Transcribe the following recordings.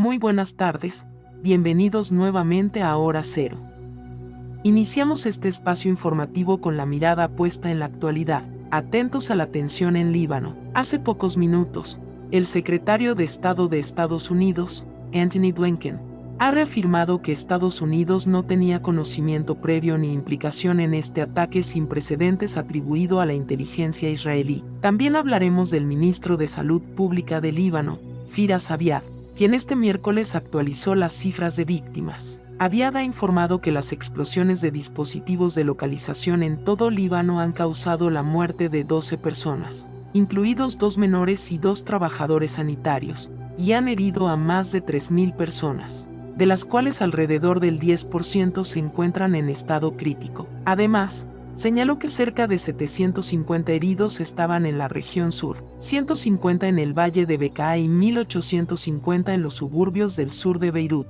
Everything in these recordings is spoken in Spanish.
Muy buenas tardes, bienvenidos nuevamente a Hora Cero. Iniciamos este espacio informativo con la mirada puesta en la actualidad, atentos a la tensión en Líbano. Hace pocos minutos, el secretario de Estado de Estados Unidos, Antony Blinken, ha reafirmado que Estados Unidos no tenía conocimiento previo ni implicación en este ataque sin precedentes atribuido a la inteligencia israelí. También hablaremos del ministro de Salud Pública de Líbano, Firas Abiad, quien este miércoles actualizó las cifras de víctimas. Abiad ha informado que las explosiones de dispositivos de localización en todo Líbano han causado la muerte de 12 personas, incluidos 2 menores y 2 trabajadores sanitarios, y han herido a más de 3.000 personas, de las cuales alrededor del 10% se encuentran en estado crítico. Además, señaló que cerca de 750 heridos estaban en la región sur, 150 en el valle de Bekaa y 1.850 en los suburbios del sur de Beirut.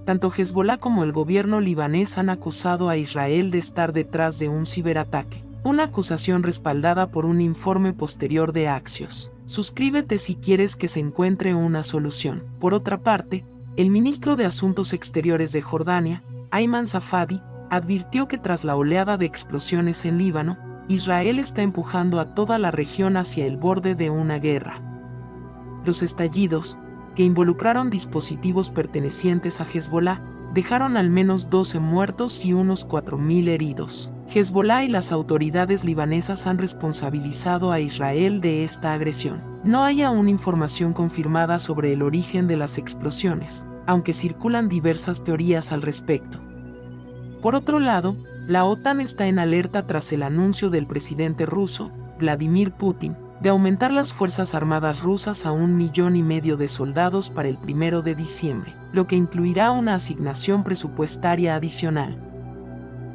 Tanto Hezbollah como el gobierno libanés han acusado a Israel de estar detrás de un ciberataque, una acusación respaldada por un informe posterior de Axios. Suscríbete si quieres que se encuentre una solución. Por otra parte, el ministro de Asuntos Exteriores de Jordania, Ayman Safadi, advirtió que tras la oleada de explosiones en Líbano, Israel está empujando a toda la región hacia el borde de una guerra. Los estallidos, que involucraron dispositivos pertenecientes a Hezbollah, dejaron al menos 12 muertos y unos 4.000 heridos. Hezbollah y las autoridades libanesas han responsabilizado a Israel de esta agresión. No hay aún información confirmada sobre el origen de las explosiones, aunque circulan diversas teorías al respecto. Por otro lado, la OTAN está en alerta tras el anuncio del presidente ruso, Vladimir Putin, de aumentar las fuerzas armadas rusas a 1,5 millones de soldados para el 1 de diciembre, lo que incluirá una asignación presupuestaria adicional.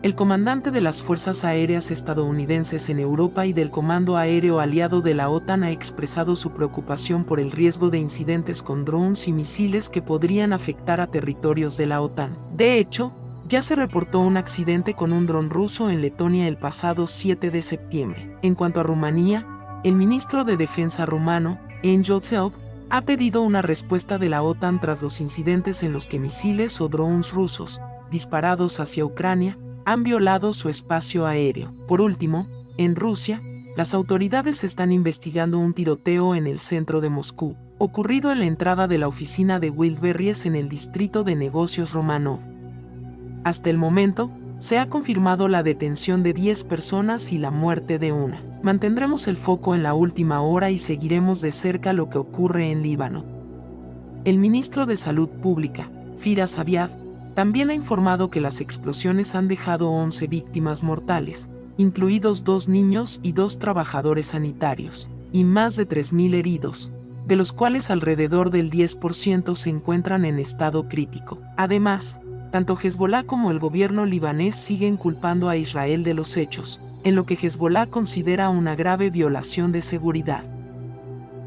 El comandante de las Fuerzas Aéreas estadounidenses en Europa y del Comando Aéreo Aliado de la OTAN ha expresado su preocupación por el riesgo de incidentes con drones y misiles que podrían afectar a territorios de la OTAN. De hecho, ya se reportó un accidente con un dron ruso en Letonia el pasado 7 de septiembre. En cuanto a Rumanía, el ministro de Defensa rumano, Angel Selb, ha pedido una respuesta de la OTAN tras los incidentes en los que misiles o drones rusos, disparados hacia Ucrania, han violado su espacio aéreo. Por último, en Rusia, las autoridades están investigando un tiroteo en el centro de Moscú, ocurrido en la entrada de la oficina de Wildberries en el distrito de negocios Romanov. Hasta el momento, se ha confirmado la detención de 10 personas y la muerte de una. Mantendremos el foco en la última hora y seguiremos de cerca lo que ocurre en Líbano. El ministro de Salud Pública, Firas Abiad, también ha informado que las explosiones han dejado 11 víctimas mortales, incluidos 2 niños y 2 trabajadores sanitarios, y más de 3.000 heridos, de los cuales alrededor del 10% se encuentran en estado crítico. Además, tanto Hezbollah como el gobierno libanés siguen culpando a Israel de los hechos, en lo que Hezbollah considera una grave violación de seguridad.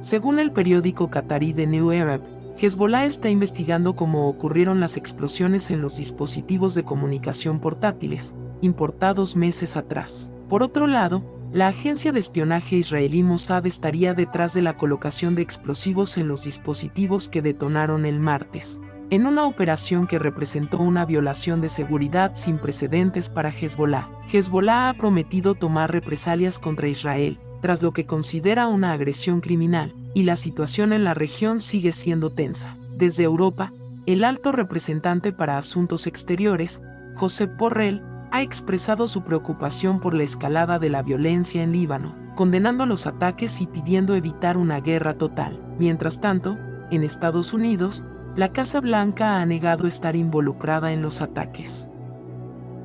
Según el periódico qatarí The New Arab, Hezbollah está investigando cómo ocurrieron las explosiones en los dispositivos de comunicación portátiles, importados meses atrás. Por otro lado, la agencia de espionaje israelí Mossad estaría detrás de la colocación de explosivos en los dispositivos que detonaron el martes, en una operación que representó una violación de seguridad sin precedentes para Hezbollah. Hezbollah ha prometido tomar represalias contra Israel, tras lo que considera una agresión criminal, y la situación en la región sigue siendo tensa. Desde Europa, el alto representante para Asuntos Exteriores, Josep Borrell, ha expresado su preocupación por la escalada de la violencia en Líbano, condenando los ataques y pidiendo evitar una guerra total. Mientras tanto, en Estados Unidos, la Casa Blanca ha negado estar involucrada en los ataques.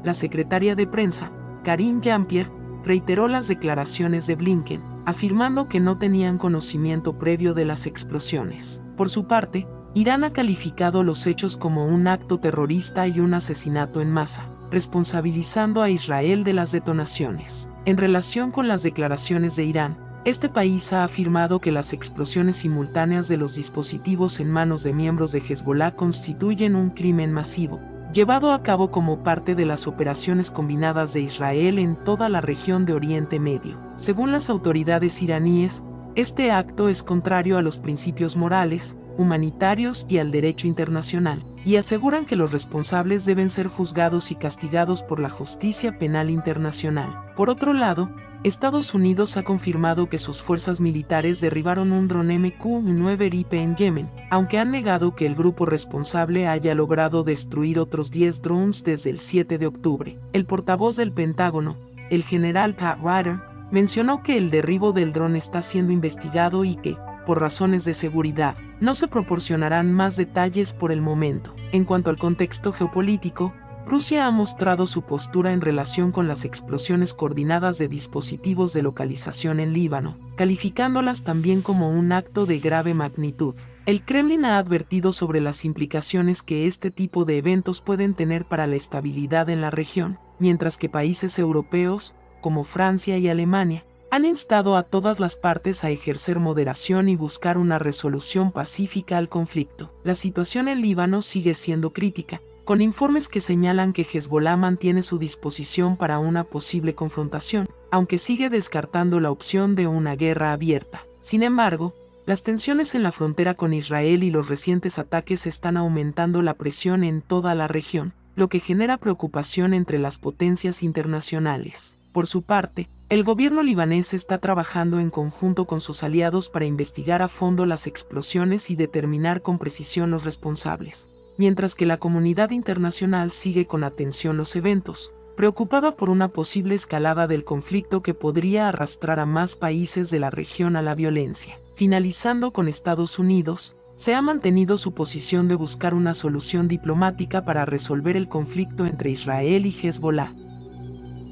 La secretaria de prensa, Karine Jean-Pierre, reiteró las declaraciones de Blinken, afirmando que no tenían conocimiento previo de las explosiones. Por su parte, Irán ha calificado los hechos como un acto terrorista y un asesinato en masa, responsabilizando a Israel de las detonaciones. En relación con las declaraciones de Irán, este país ha afirmado que las explosiones simultáneas de los dispositivos en manos de miembros de Hezbollah constituyen un crimen masivo, llevado a cabo como parte de las operaciones combinadas de Israel en toda la región de Oriente Medio. Según las autoridades iraníes, este acto es contrario a los principios morales, humanitarios y al derecho internacional, y aseguran que los responsables deben ser juzgados y castigados por la justicia penal internacional. Por otro lado, Estados Unidos ha confirmado que sus fuerzas militares derribaron un dron MQ-9 Ripe en Yemen, aunque han negado que el grupo responsable haya logrado destruir otros 10 drones desde el 7 de octubre. El portavoz del Pentágono, el general Pat Ryder, mencionó que el derribo del dron está siendo investigado y que, por razones de seguridad, no se proporcionarán más detalles por el momento. En cuanto al contexto geopolítico, Rusia ha mostrado su postura en relación con las explosiones coordinadas de dispositivos de localización en Líbano, calificándolas también como un acto de grave magnitud. El Kremlin ha advertido sobre las implicaciones que este tipo de eventos pueden tener para la estabilidad en la región, mientras que países europeos, como Francia y Alemania, han instado a todas las partes a ejercer moderación y buscar una resolución pacífica al conflicto. La situación en Líbano sigue siendo crítica, con informes que señalan que Hezbollah mantiene su disposición para una posible confrontación, aunque sigue descartando la opción de una guerra abierta. Sin embargo, las tensiones en la frontera con Israel y los recientes ataques están aumentando la presión en toda la región, lo que genera preocupación entre las potencias internacionales. Por su parte, el gobierno libanés está trabajando en conjunto con sus aliados para investigar a fondo las explosiones y determinar con precisión los responsables, mientras que la comunidad internacional sigue con atención los eventos, preocupada por una posible escalada del conflicto que podría arrastrar a más países de la región a la violencia. Finalizando con Estados Unidos, se ha mantenido su posición de buscar una solución diplomática para resolver el conflicto entre Israel y Hezbollah.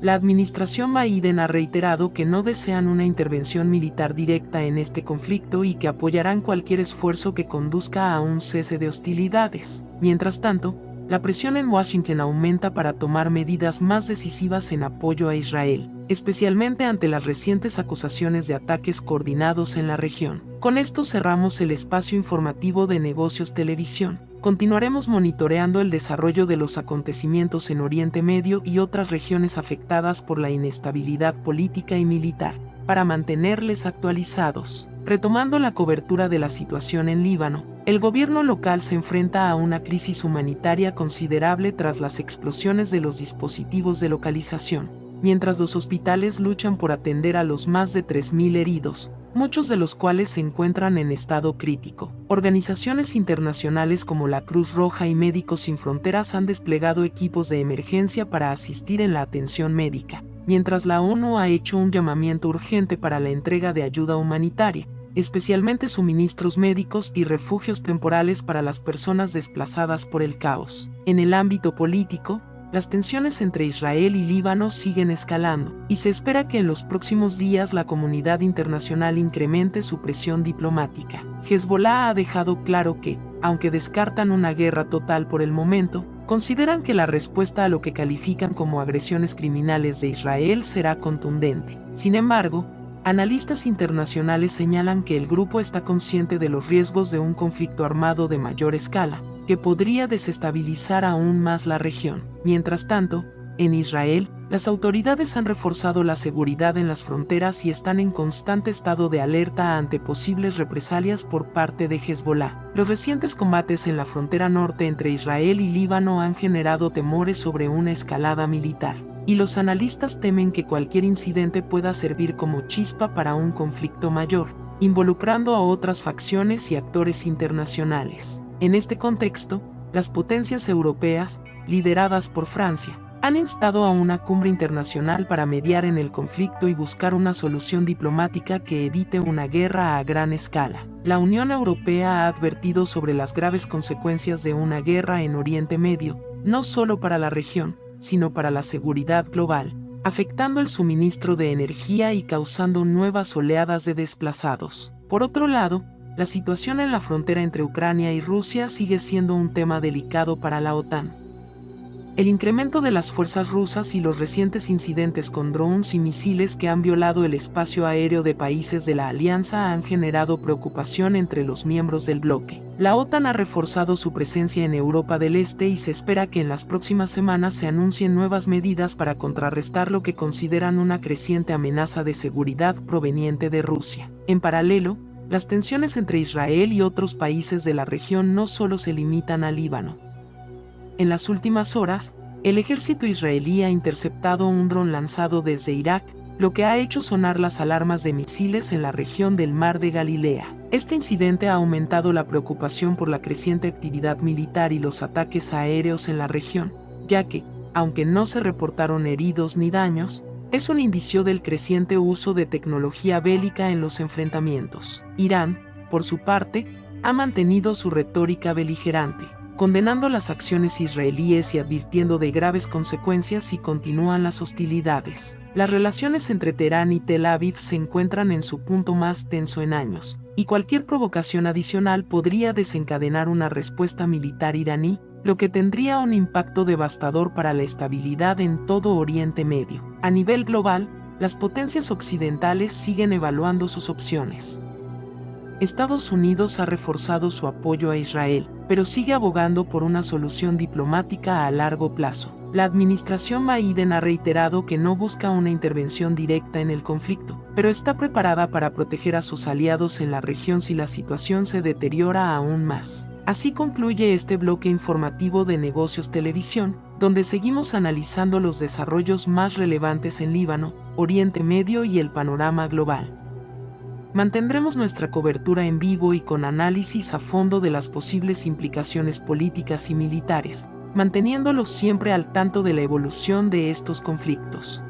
La administración Biden ha reiterado que no desean una intervención militar directa en este conflicto y que apoyarán cualquier esfuerzo que conduzca a un cese de hostilidades. Mientras tanto, la presión en Washington aumenta para tomar medidas más decisivas en apoyo a Israel, especialmente ante las recientes acusaciones de ataques coordinados en la región. Con esto cerramos el espacio informativo de Negocios Televisión. Continuaremos monitoreando el desarrollo de los acontecimientos en Oriente Medio y otras regiones afectadas por la inestabilidad política y militar, para mantenerles actualizados. Retomando la cobertura de la situación en Líbano, el gobierno local se enfrenta a una crisis humanitaria considerable tras las explosiones de los dispositivos de localización, mientras los hospitales luchan por atender a los más de 3.000 heridos, muchos de los cuales se encuentran en estado crítico. Organizaciones internacionales como la Cruz Roja y Médicos Sin Fronteras han desplegado equipos de emergencia para asistir en la atención médica, mientras la ONU ha hecho un llamamiento urgente para la entrega de ayuda humanitaria, especialmente suministros médicos y refugios temporales para las personas desplazadas por el caos. En el ámbito político, las tensiones entre Israel y Líbano siguen escalando, y se espera que en los próximos días la comunidad internacional incremente su presión diplomática. Hezbollah ha dejado claro que, aunque descartan una guerra total por el momento, consideran que la respuesta a lo que califican como agresiones criminales de Israel será contundente. Sin embargo, analistas internacionales señalan que el grupo está consciente de los riesgos de un conflicto armado de mayor escala, que podría desestabilizar aún más la región. Mientras tanto, en Israel, las autoridades han reforzado la seguridad en las fronteras y están en constante estado de alerta ante posibles represalias por parte de Hezbollah. Los recientes combates en la frontera norte entre Israel y Líbano han generado temores sobre una escalada militar, y los analistas temen que cualquier incidente pueda servir como chispa para un conflicto mayor, involucrando a otras facciones y actores internacionales. En este contexto, las potencias europeas, lideradas por Francia, han instado a una cumbre internacional para mediar en el conflicto y buscar una solución diplomática que evite una guerra a gran escala. La Unión Europea ha advertido sobre las graves consecuencias de una guerra en Oriente Medio, no solo para la región, sino para la seguridad global, afectando el suministro de energía y causando nuevas oleadas de desplazados. Por otro lado, la situación en la frontera entre Ucrania y Rusia sigue siendo un tema delicado para la OTAN. El incremento de las fuerzas rusas y los recientes incidentes con drones y misiles que han violado el espacio aéreo de países de la alianza han generado preocupación entre los miembros del bloque. La OTAN ha reforzado su presencia en Europa del Este y se espera que en las próximas semanas se anuncien nuevas medidas para contrarrestar lo que consideran una creciente amenaza de seguridad proveniente de Rusia. En paralelo, las tensiones entre Israel y otros países de la región no solo se limitan al Líbano. En las últimas horas, el ejército israelí ha interceptado un dron lanzado desde Irak, lo que ha hecho sonar las alarmas de misiles en la región del Mar de Galilea. Este incidente ha aumentado la preocupación por la creciente actividad militar y los ataques aéreos en la región, ya que, aunque no se reportaron heridos ni daños, es un indicio del creciente uso de tecnología bélica en los enfrentamientos. Irán, por su parte, ha mantenido su retórica beligerante, condenando las acciones israelíes y advirtiendo de graves consecuencias si continúan las hostilidades. Las relaciones entre Teherán y Tel Aviv se encuentran en su punto más tenso en años, y cualquier provocación adicional podría desencadenar una respuesta militar iraní, lo que tendría un impacto devastador para la estabilidad en todo Oriente Medio. A nivel global, las potencias occidentales siguen evaluando sus opciones. Estados Unidos ha reforzado su apoyo a Israel, pero sigue abogando por una solución diplomática a largo plazo. La administración Biden ha reiterado que no busca una intervención directa en el conflicto, pero está preparada para proteger a sus aliados en la región si la situación se deteriora aún más. Así concluye este bloque informativo de Negocios Televisión, donde seguimos analizando los desarrollos más relevantes en Líbano, Oriente Medio y el panorama global. Mantendremos nuestra cobertura en vivo y con análisis a fondo de las posibles implicaciones políticas y militares, manteniéndolos siempre al tanto de la evolución de estos conflictos.